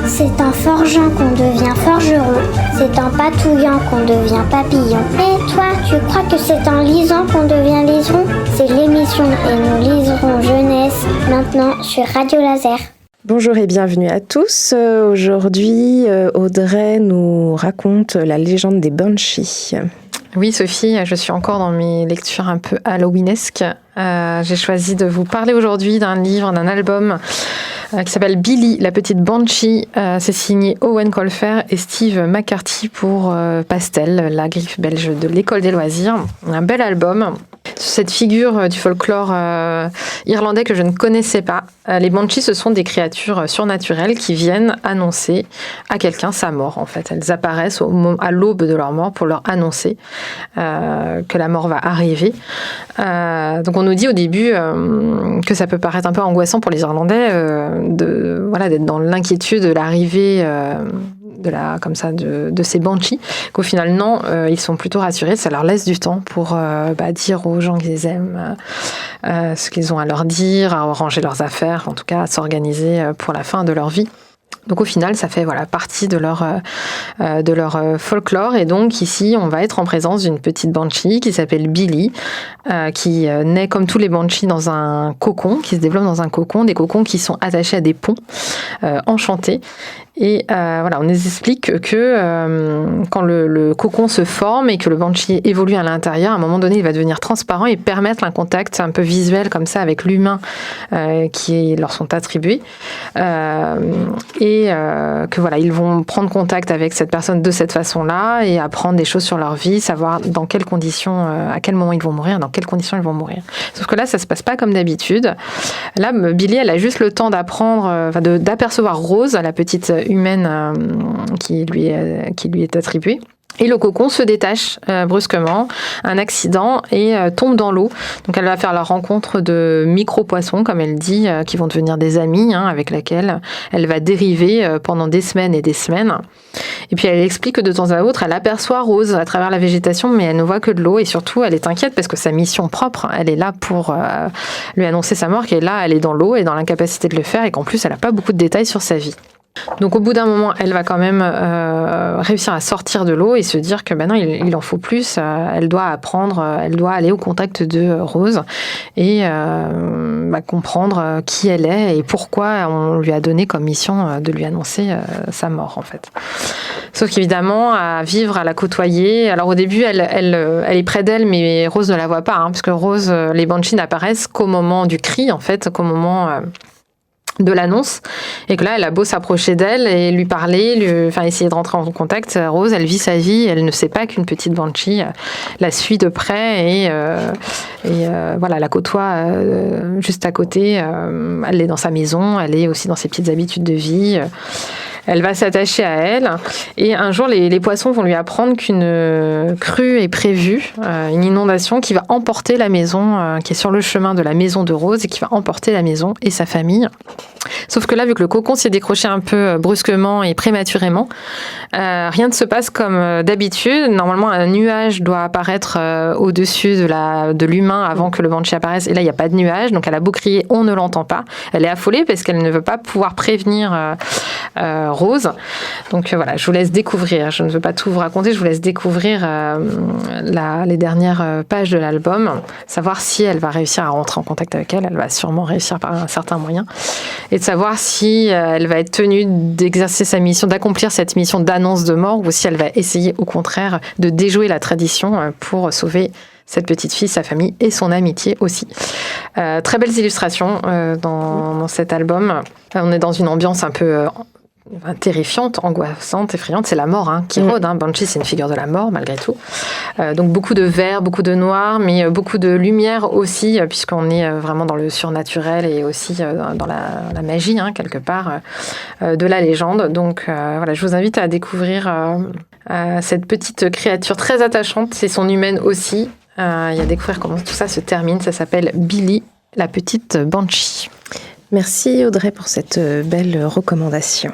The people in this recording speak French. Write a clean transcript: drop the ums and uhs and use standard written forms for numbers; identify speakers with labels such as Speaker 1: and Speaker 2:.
Speaker 1: C'est en forgeant qu'on devient forgeron, c'est en patouillant qu'on devient papillon. Et toi, tu crois que c'est en lisant qu'on devient liseron? C'est l'émission Et nous liserons jeunesse, maintenant sur Radio Laser.
Speaker 2: Bonjour et bienvenue à tous. Aujourd'hui, Audrey nous raconte la légende des Banshees.
Speaker 3: Oui, Sophie, je suis encore dans mes lectures un peu halloweenesques. J'ai choisi de vous parler aujourd'hui d'un livre, d'un album qui s'appelle Billy, la petite Banshee. C'est signé Owen Colfer et Steve McCarthy pour Pastel, la griffe belge de l'École des loisirs. Un bel album. Cette figure du folklore irlandais que je ne connaissais pas. Les Banshees, ce sont des créatures surnaturelles qui viennent annoncer à quelqu'un sa mort, en fait. Elles apparaissent à l'aube de leur mort pour leur annoncer que la mort va arriver. Donc on nous dit au début que ça peut paraître un peu angoissant pour les Irlandais d'être dans l'inquiétude de l'arrivée de ces Banshees, qu'au final non, ils sont plutôt rassurés, ça leur laisse du temps pour dire aux gens qu'ils aiment ce qu'ils ont à leur dire, à ranger leurs affaires, en tout cas à s'organiser pour la fin de leur vie. Donc au final, ça fait partie de leur folklore. Et donc ici, on va être en présence d'une petite Banshee qui s'appelle Billy, qui naît comme tous les Banshees dans un cocon, qui se développe dans un cocon, des cocons qui sont attachés à des ponts enchantés. Et on nous explique que quand le cocon se forme et que le Banshee évolue à l'intérieur, à un moment donné, il va devenir transparent et permettre un contact un peu visuel comme ça avec l'humain qui leur sont attribués. Ils vont prendre contact avec cette personne de cette façon-là et apprendre des choses sur leur vie, savoir dans quelles conditions, à quel moment ils vont mourir, dans quelles conditions ils vont mourir. Sauf que là, ça se passe pas comme d'habitude. Là, Billy, elle a juste le temps d'apercevoir Rose, la petite humaine qui lui est attribuée. Et le cocon se détache brusquement, un accident, et tombe dans l'eau. Donc elle va faire la rencontre de micro-poissons, comme elle dit, qui vont devenir des amis, avec lesquels elle va dériver pendant des semaines et des semaines. Et puis elle explique que de temps à autre, elle aperçoit Rose à travers la végétation, mais elle ne voit que de l'eau, et surtout elle est inquiète parce que sa mission propre, elle est là pour lui annoncer sa mort, qu'elle est dans l'eau et dans l'incapacité de le faire, et qu'en plus elle n'a pas beaucoup de détails sur sa vie. Donc au bout d'un moment, elle va quand même réussir à sortir de l'eau et se dire que non, il en faut plus, elle doit apprendre, elle doit aller au contact de Rose et comprendre qui elle est et pourquoi on lui a donné comme mission de lui annoncer sa mort en fait. Sauf qu'évidemment, à vivre, à la côtoyer, alors au début, elle est près d'elle, mais Rose ne la voit pas, parce que Rose, les Banshees n'apparaissent qu'au moment du cri en fait, qu'au moment de l'annonce, et que là, elle a beau s'approcher d'elle et lui parler, essayer de rentrer en contact. Rose, elle vit sa vie, elle ne sait pas qu'une petite Banshee la suit de près et la côtoie juste à côté. Elle est dans sa maison, elle est aussi dans ses petites habitudes de vie. Elle va s'attacher à elle et un jour, les poissons vont lui apprendre qu'une crue est prévue, une inondation qui va emporter la maison, qui est sur le chemin de la maison de Rose et qui va emporter la maison et sa famille. Sauf que là, vu que le cocon s'est décroché un peu brusquement et prématurément, rien ne se passe comme d'habitude. Normalement, un nuage doit apparaître au-dessus de l'humain avant que le Banshee apparaisse. Et là, il n'y a pas de nuage. Donc, elle a beau crier, on ne l'entend pas. Elle est affolée parce qu'elle ne veut pas pouvoir prévenir Rose. Donc, je vous laisse découvrir. Je ne veux pas tout vous raconter. Je vous laisse découvrir les dernières pages de l'album. Savoir si elle va réussir à rentrer en contact avec elle. Elle va sûrement réussir par un certain moyen. Et de savoir si elle va être tenue d'exercer sa mission, d'accomplir cette mission d'annonce de mort, ou si elle va essayer au contraire de déjouer la tradition pour sauver cette petite fille, sa famille et son amitié aussi. Très belles illustrations dans cet album. On est dans une ambiance un peu terrifiante, angoissante, effrayante. C'est la mort qui rôde. Banshee, c'est une figure de la mort, malgré tout. Donc beaucoup de vert, beaucoup de noir, mais beaucoup de lumière aussi, puisqu'on est vraiment dans le surnaturel et aussi dans la magie, quelque part, de la légende. Donc je vous invite à découvrir cette petite créature très attachante. C'est son humaine aussi. Et à découvrir comment tout ça se termine. Ça s'appelle Billy, la petite Banshee.
Speaker 2: Merci Audrey pour cette belle recommandation.